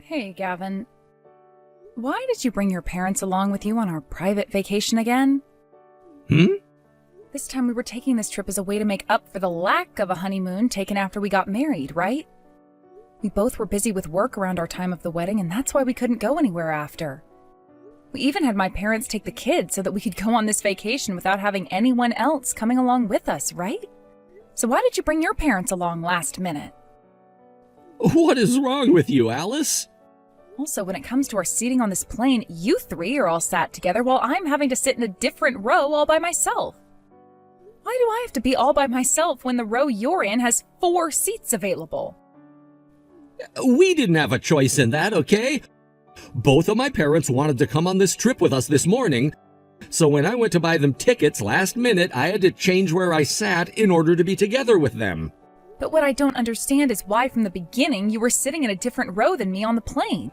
Hey, Gavin. Why did you bring your parents along with you on our private vacation again? This time we were taking this trip as a way to make up for the lack of a honeymoon taken after we got married, right? We both were busy with work around our time of the wedding, and that's why we couldn't go anywhere after. We even had my parents take the kids so that we could go on this vacation without having anyone else coming along with us, right? So why did you bring your parents along last minute? What is wrong with you, Alice? Also, when it comes to our seating on this plane, you three are all sat together while I'm having to sit in a different row all by myself. Why do I have to be all by myself when the row you're in has 4 seats available? We didn't have a choice in that, okay? Both of my parents wanted to come on this trip with us this morning, so when I went to buy them tickets last minute, I had to change where I sat in order to be together with them. But what I don't understand is why from the beginning you were sitting in a different row than me on the plane.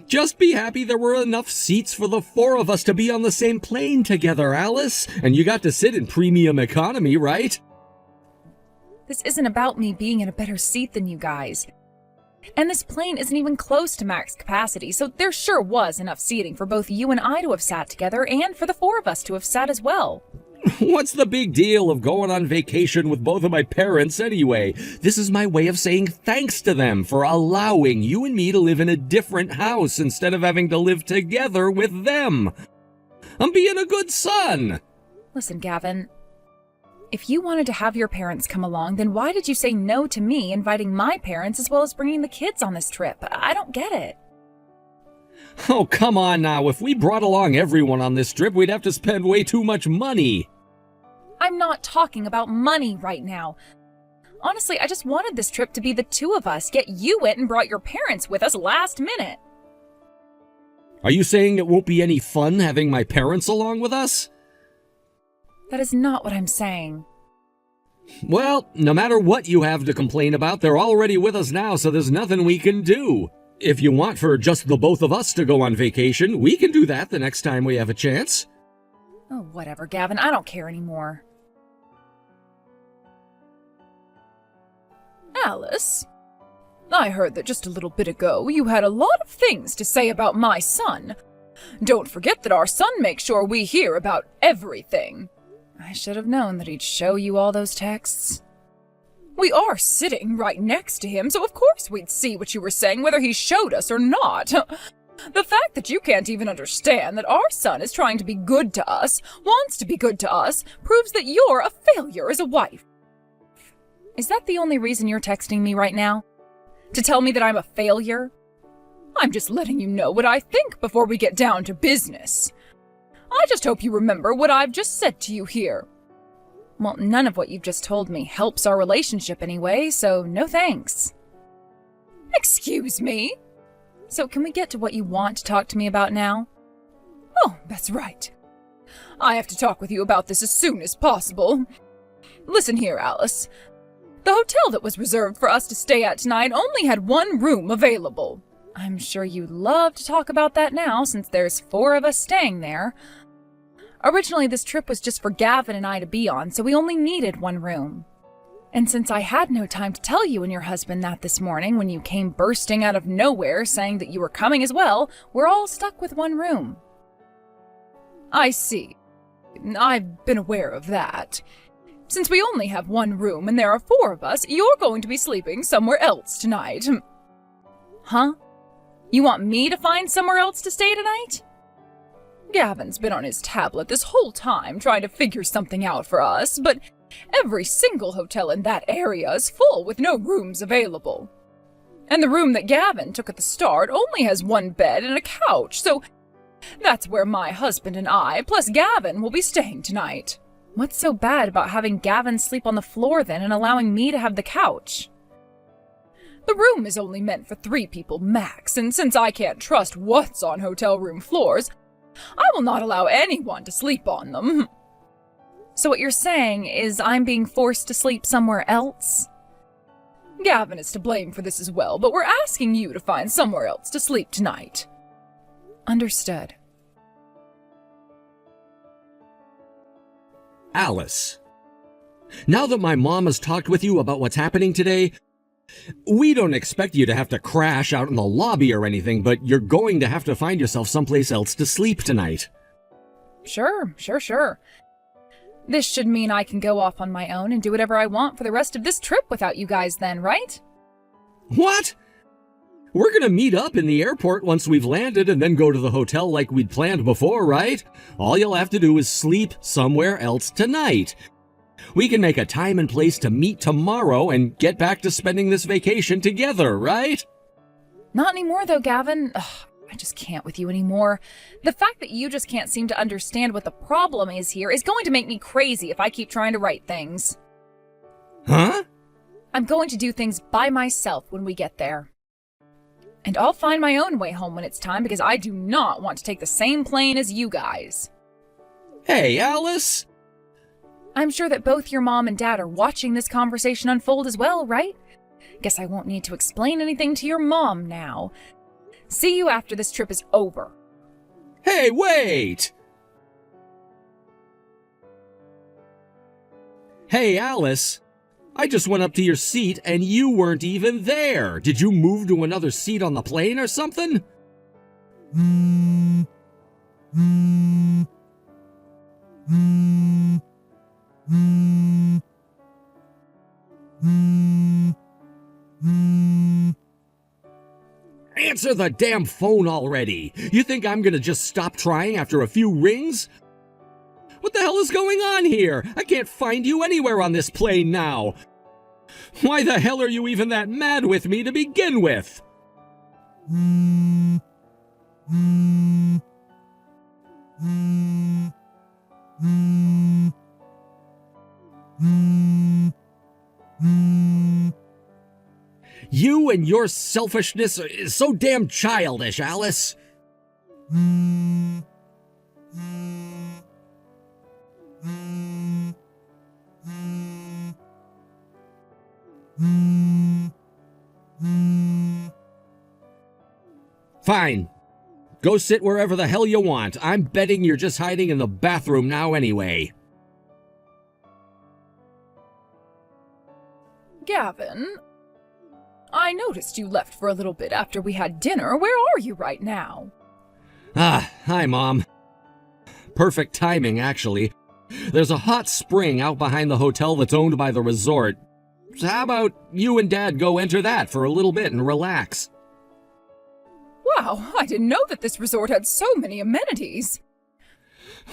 Just be happy there were enough seats for the 4 of us to be on the same plane together, Alice. And you got to sit in premium economy, right? This isn't about me being in a better seat than you guys. And this plane isn't even close to max capacity, so there sure was enough seating for both you and I to have sat together and for the 4 of us to have sat as well. What's the big deal of going on vacation with both of my parents anyway? This is my way of saying thanks to them for allowing you and me to live in a different house instead of having to live together with them. I'm being a good son. Listen, Gavin, if you wanted to have your parents come along, then why did you say no to me inviting my parents as well as bringing the kids on this trip? I don't get it. Oh, come on now. If we brought along everyone on this trip, we'd have to spend way too much money. I'm not talking about money right now. Honestly, I just wanted this trip to be the 2 of us, yet you went and brought your parents with us last minute. Are you saying it won't be any fun having my parents along with us? That is not what I'm saying. Well, no matter what you have to complain about, they're already with us now, so there's nothing we can do. If you want for just the both of us to go on vacation, we can do that the next time we have a chance. Oh, whatever, Gavin. I don't care anymore. Alice, I heard that just a little bit ago you had a lot of things to say about my son. Don't forget that our son makes sure we hear about everything. I should have known that he'd show you all those texts. We are sitting right next to him, so of course we'd see what you were saying whether he showed us or not. The fact that you can't even understand that our son is trying to be good to us, wants to be good to us, proves that you're a failure as a wife. Is that the only reason you're texting me right now? To tell me that I'm a failure? I'm just letting you know what I think before we get down to business. I just hope you remember what I've just said to you here. Well, none of what you've just told me helps our relationship anyway, so no thanks. Excuse me? So can we get to what you want to talk to me about now? Oh, that's right. I have to talk with you about this as soon as possible. Listen here, Alice. The hotel that was reserved for us to stay at tonight only had 1 room available. I'm sure you'd love to talk about that now, since there's 4 of us staying there. Originally, this trip was just for Gavin and I to be on, so we only needed 1 room. And since I had no time to tell you and your husband that this morning when you came bursting out of nowhere saying that you were coming as well, we're all stuck with 1 room. I see. I've been aware of that. Since we only have 1 room and there are 4 of us, you're going to be sleeping somewhere else tonight. Huh? You want me to find somewhere else to stay tonight? Gavin's been on his tablet this whole time trying to figure something out for us, but every single hotel in that area is full with no rooms available. And the room that Gavin took at the start only has 1 bed and a couch, so that's where my husband and I, plus Gavin, will be staying tonight. What's so bad about having Gavin sleep on the floor then and allowing me to have the couch? The room is only meant for 3 people max, and since I can't trust what's on hotel room floors, I will not allow anyone to sleep on them. So what you're saying is I'm being forced to sleep somewhere else? Gavin is to blame for this as well, but we're asking you to find somewhere else to sleep tonight. Understood. Alice, now that my mom has talked with you about what's happening today, We don't expect you to have to crash out in the lobby or anything, but you're going to have to find yourself someplace else to sleep tonight. Sure. This should mean I can go off on my own and do whatever I want for the rest of this trip without you guys then, right? What? We're gonna meet up in the airport once we've landed and then go to the hotel like we'd planned before, right? All you'll have to do is sleep somewhere else tonight. We can make a time and place to meet tomorrow and get back to spending this vacation together, right? Not anymore though, Gavin. Ugh, I just can't with you anymore. The fact that you just can't seem to understand what the problem is here is going to make me crazy if I keep trying to write things. Huh? I'm going to do things by myself when we get there. And I'll find my own way home when it's time because I do not want to take the same plane as you guys. Hey, Alice! I'm sure that both your mom and dad are watching this conversation unfold as well, right? Guess I won't need to explain anything to your mom now. See you after this trip is over. Hey, wait! Hey, Alice! I just went up to your seat and you weren't even there. Did you move to another seat on the plane or something? Answer the damn phone already! You think I'm gonna just stop trying after a few rings? What the hell is going on here? I can't find you anywhere on this plane now. Why the hell are you even that mad with me to begin with? You and your selfishness is so damn childish, Alice. Fine. Go sit wherever the hell you want. I'm betting you're just hiding in the bathroom now anyway. Gavin, I noticed you left for a little bit after we had dinner. Where are you right now? Hi, Mom. Perfect timing, actually. There's a hot spring out behind the hotel that's owned by the resort. So how about you and Dad go enter that for a little bit and relax? Wow, I didn't know that this resort had so many amenities.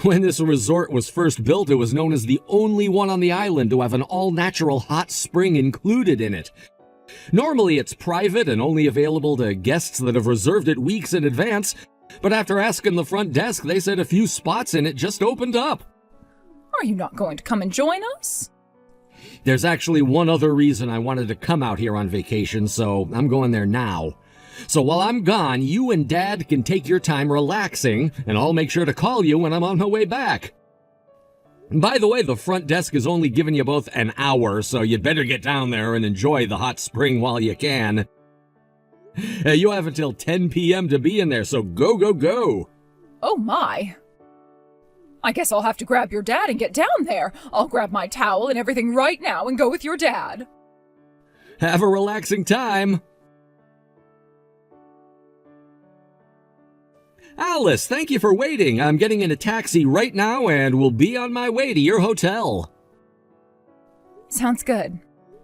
When this resort was first built, it was known as the only one on the island to have an all-natural hot spring included in it. Normally it's private and only available to guests that have reserved it weeks in advance, but after asking the front desk, they said a few spots in it just opened up. Are you not going to come and join us? There's actually one other reason I wanted to come out here on vacation, so I'm going there now. So while I'm gone, you and Dad can take your time relaxing, and I'll make sure to call you when I'm on my way back. By the way, the front desk is only giving you both an hour, so you'd better get down there and enjoy the hot spring while you can. You have until 10 p.m. to be in there, so go! Oh my. I guess I'll have to grab your dad and get down there. I'll grab my towel and everything right now and go with your dad. Have a relaxing time. Alice, thank you for waiting. I'm getting in a taxi right now and will be on my way to your hotel. Sounds good.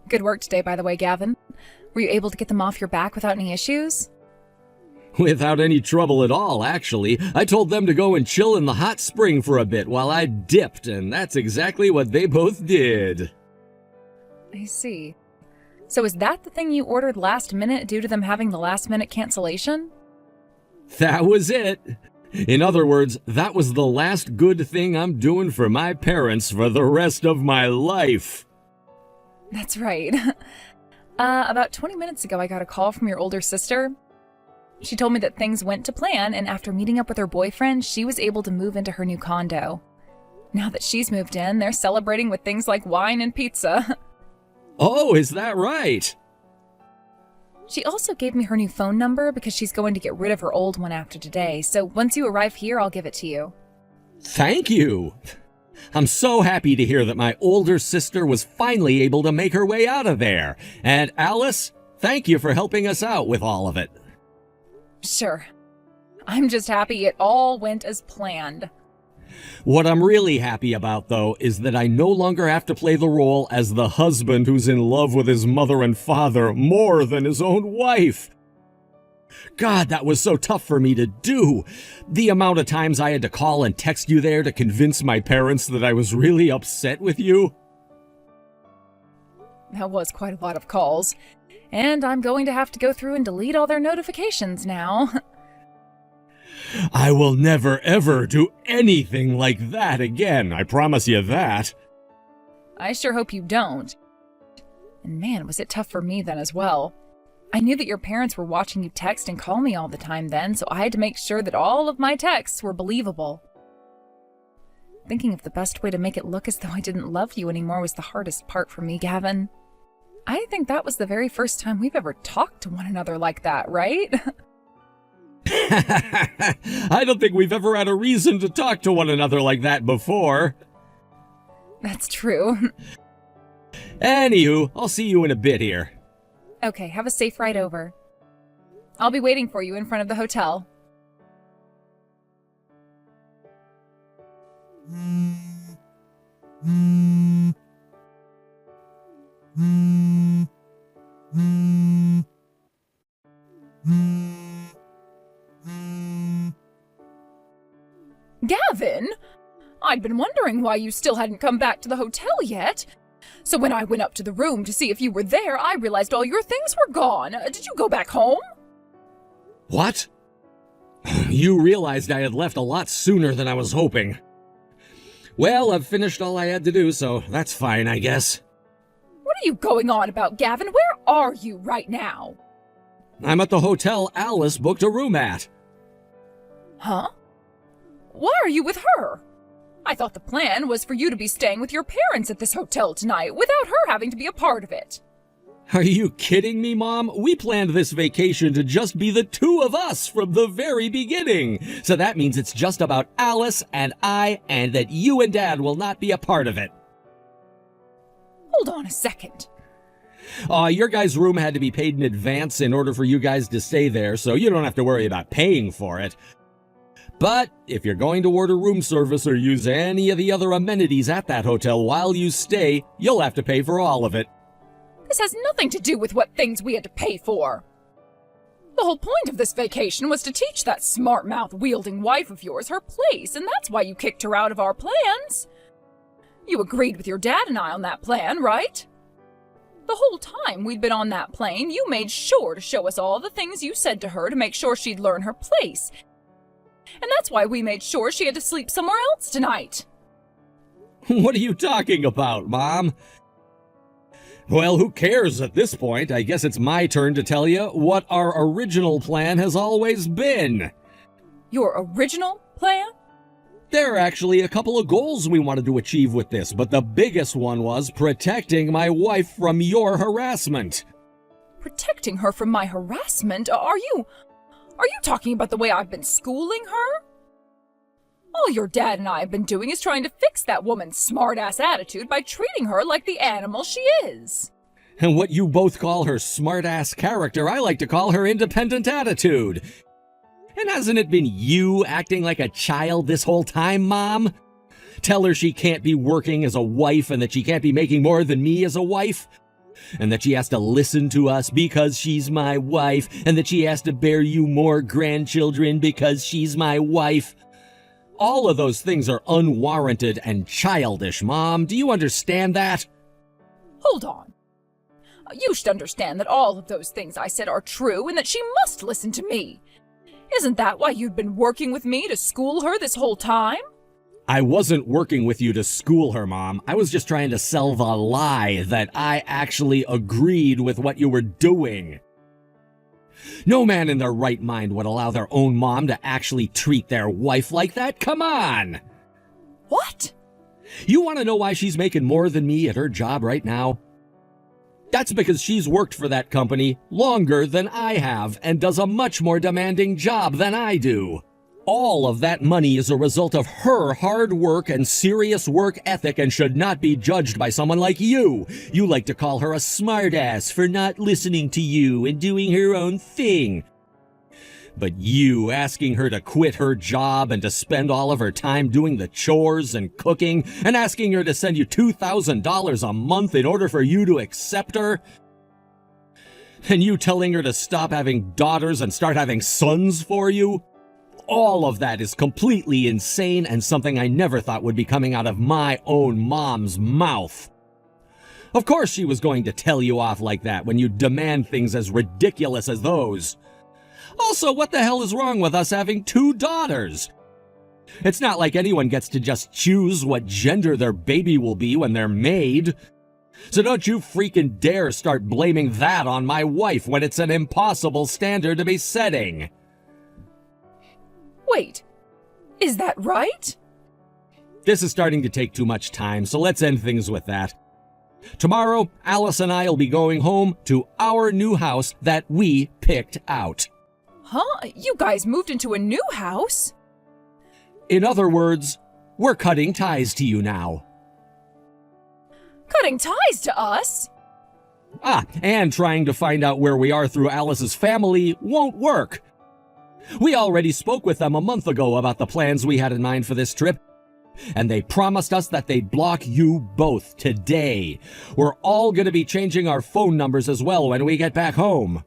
Good work today, by the way, Gavin. Were you able to get them off your back without any issues? Without any trouble at all, actually. I told them to go and chill in the hot spring for a bit while I dipped, and that's exactly what they both did. I see. So is that the thing you ordered last minute due to them having the last minute cancellation? That was it. In other words, that was the last good thing I'm doing for my parents for the rest of my life. That's right. About 20 minutes ago, I got a call from your older sister. She told me that things went to plan, and after meeting up with her boyfriend, she was able to move into her new condo. Now that she's moved in, they're celebrating with things like wine and pizza. Oh, is that right? She also gave me her new phone number because she's going to get rid of her old one after today, so once you arrive here, I'll give it to you. Thank you. I'm so happy to hear that my older sister was finally able to make her way out of there. And Alice, Thank you for helping us out with all of it. Sure. I'm just happy it all went as planned. What I'm really happy about, though, is that I no longer have to play the role as the husband who's in love with his mother and father more than his own wife. God, that was so tough for me to do. The amount of times I had to call and text you there to convince my parents that I was really upset with you. That was quite a lot of calls. And I'm going to have to go through and delete all their notifications now. I will never ever do anything like that again, I promise you that. I sure hope you don't. And man, was it tough for me then as well. I knew that your parents were watching you text and call me all the time then, so I had to make sure that all of my texts were believable. Thinking of the best way to make it look as though I didn't love you anymore was the hardest part for me, Gavin. I think that was the very first time we've ever talked to one another like that, right? I don't think we've ever had a reason to talk to one another like that before. That's true. Anywho, I'll see you in a bit here. Okay, have a safe ride over. I'll be waiting for you in front of the hotel. Gavin? I'd been wondering why you still hadn't come back to the hotel yet. So when I went up to the room to see if you were there, I realized all your things were gone. Did you go back home? What? You realized I had left a lot sooner than I was hoping. Well, I've finished all I had to do, so that's fine, I guess. What are you going on about, Gavin? Where are you right now? I'm at the hotel Alice booked a room at. Huh? Why are you with her? I thought the plan was for you to be staying with your parents at this hotel tonight without her having to be a part of it. Are you kidding me, Mom? We planned this vacation to just be the two of us from the very beginning. So that means it's just about Alice and I, and that you and Dad will not be a part of it. Hold on a second. Your guys' room had to be paid in advance in order for you guys to stay there, so you don't have to worry about paying for it. But if you're going to order room service or use any of the other amenities at that hotel while you stay, you'll have to pay for all of it. This has nothing to do with what things we had to pay for. The whole point of this vacation was to teach that smart-mouth-wielding wife of yours her place, and that's why you kicked her out of our plans. You agreed with your dad and I on that plan, right? The whole time we'd been on that plane, you made sure to show us all the things you said to her to make sure she'd learn her place. And that's why we made sure she had to sleep somewhere else tonight. What are you talking about, Mom? Well, who cares at this point? I guess it's my turn to tell you what our original plan has always been. Your original plan? There are actually a couple of goals we wanted to achieve with this, but the biggest one was protecting my wife from your harassment. Protecting her from my harassment? Are you talking about the way I've been schooling her? All your dad and I have been doing is trying to fix that woman's smart-ass attitude by treating her like the animal she is. And what you both call her smart-ass character, I like to call her independent attitude. And hasn't it been you acting like a child this whole time, Mom? Tell her she can't be working as a wife and that she can't be making more than me as a wife? And that she has to listen to us because she's my wife, and that she has to bear you more grandchildren because she's my wife. All of those things are unwarranted and childish, Mom. Do you understand that? Hold on. You should understand that all of those things I said are true and that she must listen to me. Isn't that why you'd been working with me to school her this whole time? I wasn't working with you to school her, Mom. I was just trying to sell the lie that I actually agreed with what you were doing. No man in their right mind would allow their own mom to actually treat their wife like that. Come on! What? You want to know why she's making more than me at her job right now? That's because she's worked for that company longer than I have and does a much more demanding job than I do. All of that money is a result of her hard work and serious work ethic and should not be judged by someone like you. You like to call her a smartass for not listening to you and doing her own thing. But you asking her to quit her job and to spend all of her time doing the chores and cooking and asking her to send you $2,000 a month in order for you to accept her? And you telling her to stop having daughters and start having sons for you? All of that is completely insane and something I never thought would be coming out of my own mom's mouth. Of course she was going to tell you off like that when you demand things as ridiculous as those. Also, what the hell is wrong with us having 2 daughters? It's not like anyone gets to just choose what gender their baby will be when they're made. So don't you freaking dare start blaming that on my wife when it's an impossible standard to be setting. Wait, is that right? This is starting to take too much time, so let's end things with that. Tomorrow, Alice and I will be going home to our new house that we picked out. Huh? You guys moved into a new house? In other words, we're cutting ties to you now. Cutting ties to us? And trying to find out where we are through Alice's family won't work. We already spoke with them a month ago about the plans we had in mind for this trip, and they promised us that they'd block you both today. We're all going to be changing our phone numbers as well when we get back home.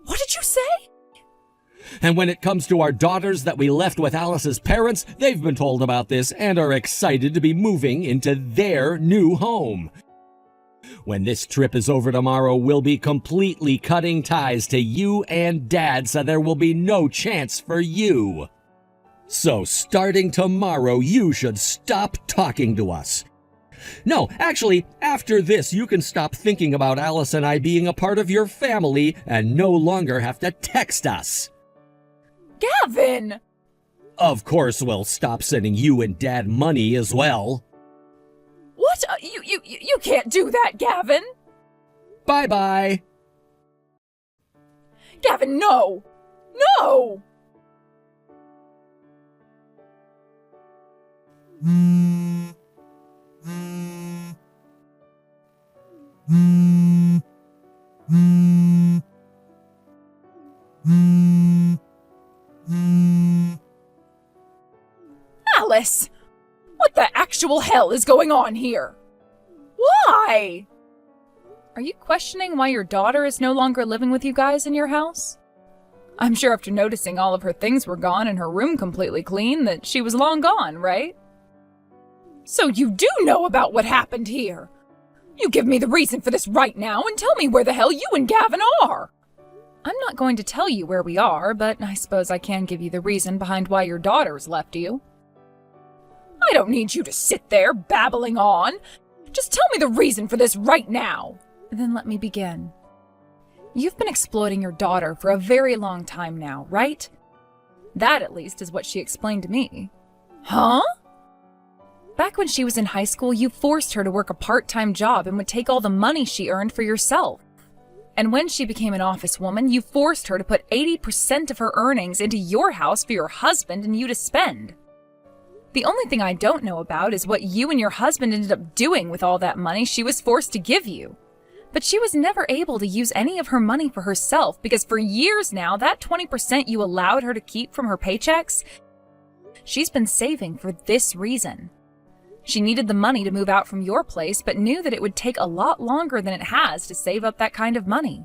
What did you say? And when it comes to our daughters that we left with Alice's parents, they've been told about this and are excited to be moving into their new home. When this trip is over tomorrow, we'll be completely cutting ties to you and Dad, so there will be no chance for you. So starting tomorrow, you should stop talking to us. No, actually, after this, you can stop thinking about Alice and I being a part of your family and no longer have to text us. Gavin! Of course, we'll stop sending you and Dad money as well. What? You can't do that, Gavin! Bye-bye! Gavin, no! No! Alice! What the actual hell is going on here? Why? Are you questioning why your daughter is no longer living with you guys in your house? I'm sure after noticing all of her things were gone and her room completely clean that she was long gone, right? So you do know about what happened here? You give me the reason for this right now and tell me where the hell you and Gavin are! I'm not going to tell you where we are, but I suppose I can give you the reason behind why your daughter's left you. I don't need you to sit there babbling on. Just tell me the reason for this right now. Then let me begin. You've been exploiting your daughter for a very long time now, right? That, at least, is what she explained to me. Huh? Back when she was in high school, you forced her to work a part-time job and would take all the money she earned for yourself. And when she became an office woman, you forced her to put 80% of her earnings into your house for your husband and you to spend. The only thing I don't know about is what you and your husband ended up doing with all that money she was forced to give you. But she was never able to use any of her money for herself because for years now, that 20% you allowed her to keep from her paychecks, she's been saving for this reason. She needed the money to move out from your place, but knew that it would take a lot longer than it has to save up that kind of money.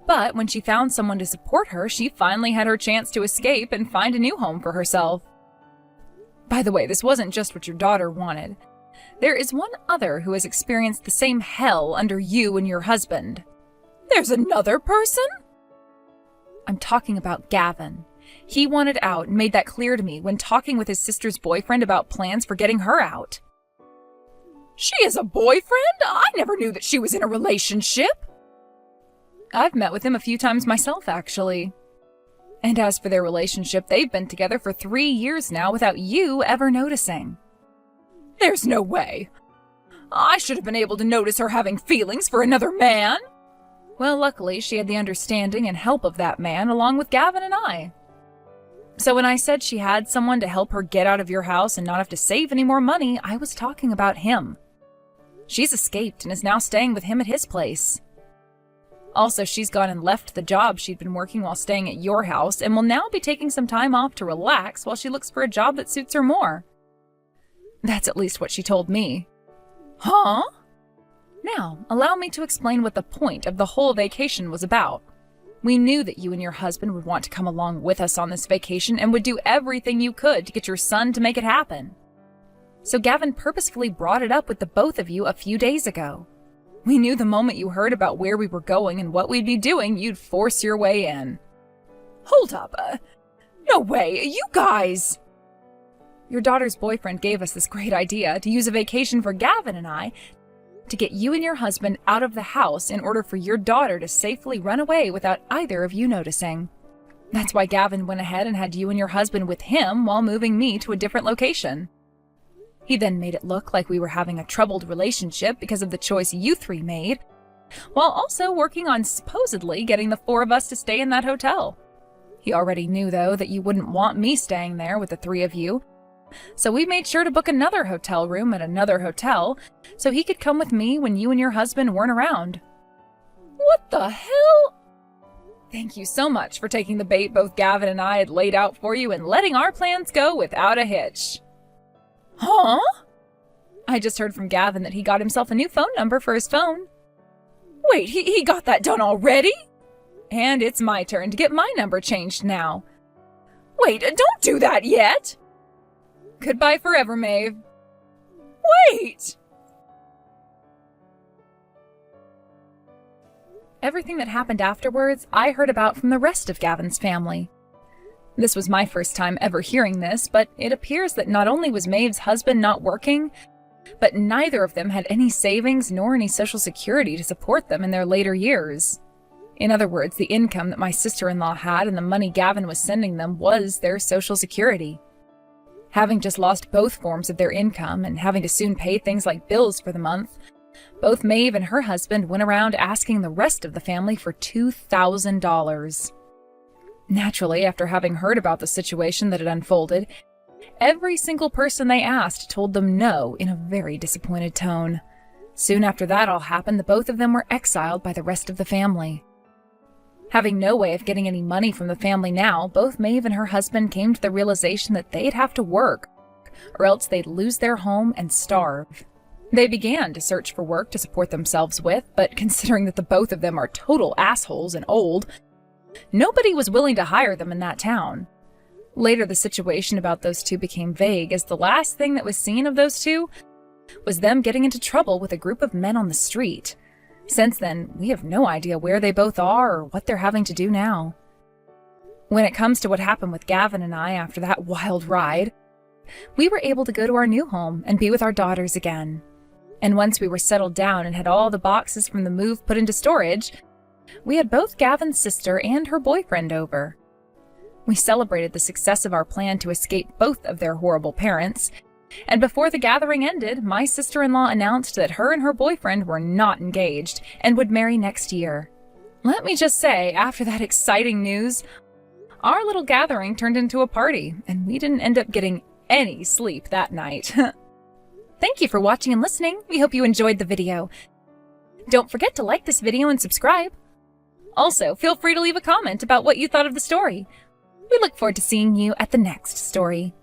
But when she found someone to support her, she finally had her chance to escape and find a new home for herself. By the way, this wasn't just what your daughter wanted. There is one other who has experienced the same hell under you and your husband. There's another person? I'm talking about Gavin. He wanted out and made that clear to me when talking with his sister's boyfriend about plans for getting her out. She has a boyfriend? I never knew that she was in a relationship. I've met with him a few times myself, actually. And as for their relationship, they've been together for 3 years now without you ever noticing. There's no way. I should have been able to notice her having feelings for another man. Well, luckily, she had the understanding and help of that man along with Gavin and I. So when I said she had someone to help her get out of your house and not have to save any more money, I was talking about him. She's escaped and is now staying with him at his place. Also, she's gone and left the job she'd been working while staying at your house and will now be taking some time off to relax while she looks for a job that suits her more. That's at least what she told me. Huh? Now, allow me to explain what the point of the whole vacation was about. We knew that you and your husband would want to come along with us on this vacation and would do everything you could to get your son to make it happen. So Gavin purposefully brought it up with the both of you a few days ago. We knew the moment you heard about where we were going and what we'd be doing, you'd force your way in. Hold up. No way, you guys! Your daughter's boyfriend gave us this great idea to use a vacation for Gavin and I to get you and your husband out of the house in order for your daughter to safely run away without either of you noticing. That's why Gavin went ahead and had you and your husband with him while moving me to a different location. He then made it look like we were having a troubled relationship because of the choice you three made, while also working on supposedly getting the four of us to stay in that hotel. He already knew, though, that you wouldn't want me staying there with the three of you, so we made sure to book another hotel room at another hotel so he could come with me when you and your husband weren't around. What the hell? Thank you so much for taking the bait both Gavin and I had laid out for you and letting our plans go without a hitch. Huh? I just heard from Gavin that he got himself a new phone number for his phone. Wait, he got that done already? And it's my turn to get my number changed now. Wait, don't do that yet! Goodbye forever, Maeve. Wait! Everything that happened afterwards, I heard about from the rest of Gavin's family. This was my first time ever hearing this, but it appears that not only was Maeve's husband not working, but neither of them had any savings nor any social security to support them in their later years. In other words, the income that my sister-in-law had and the money Gavin was sending them was their social security. Having just lost both forms of their income and having to soon pay things like bills for the month, both Maeve and her husband went around asking the rest of the family for $2,000. Naturally, after having heard about the situation that had unfolded, every single person they asked told them no in a very disappointed tone. Soon after that all happened, the both of them were exiled by the rest of the family. Having no way of getting any money from the family now, both Maeve and her husband came to the realization that they'd have to work, or else they'd lose their home and starve. They began to search for work to support themselves with, but considering that the both of them are total assholes and old, nobody was willing to hire them in that town. Later, the situation about those two became vague, as the last thing that was seen of those two was them getting into trouble with a group of men on the street. Since then, we have no idea where they both are or what they're having to do now. When it comes to what happened with Gavin and I after that wild ride, we were able to go to our new home and be with our daughters again. And once we were settled down and had all the boxes from the move put into storage, we had both Gavin's sister and her boyfriend over. We celebrated the success of our plan to escape both of their horrible parents, and before the gathering ended, my sister-in-law announced that her and her boyfriend were not engaged and would marry next year. Let me just say, after that exciting news, our little gathering turned into a party, and we didn't end up getting any sleep that night. Thank you for watching and listening. We hope you enjoyed the video. Don't forget to like this video and subscribe. Also, feel free to leave a comment about what you thought of the story. We look forward to seeing you at the next story.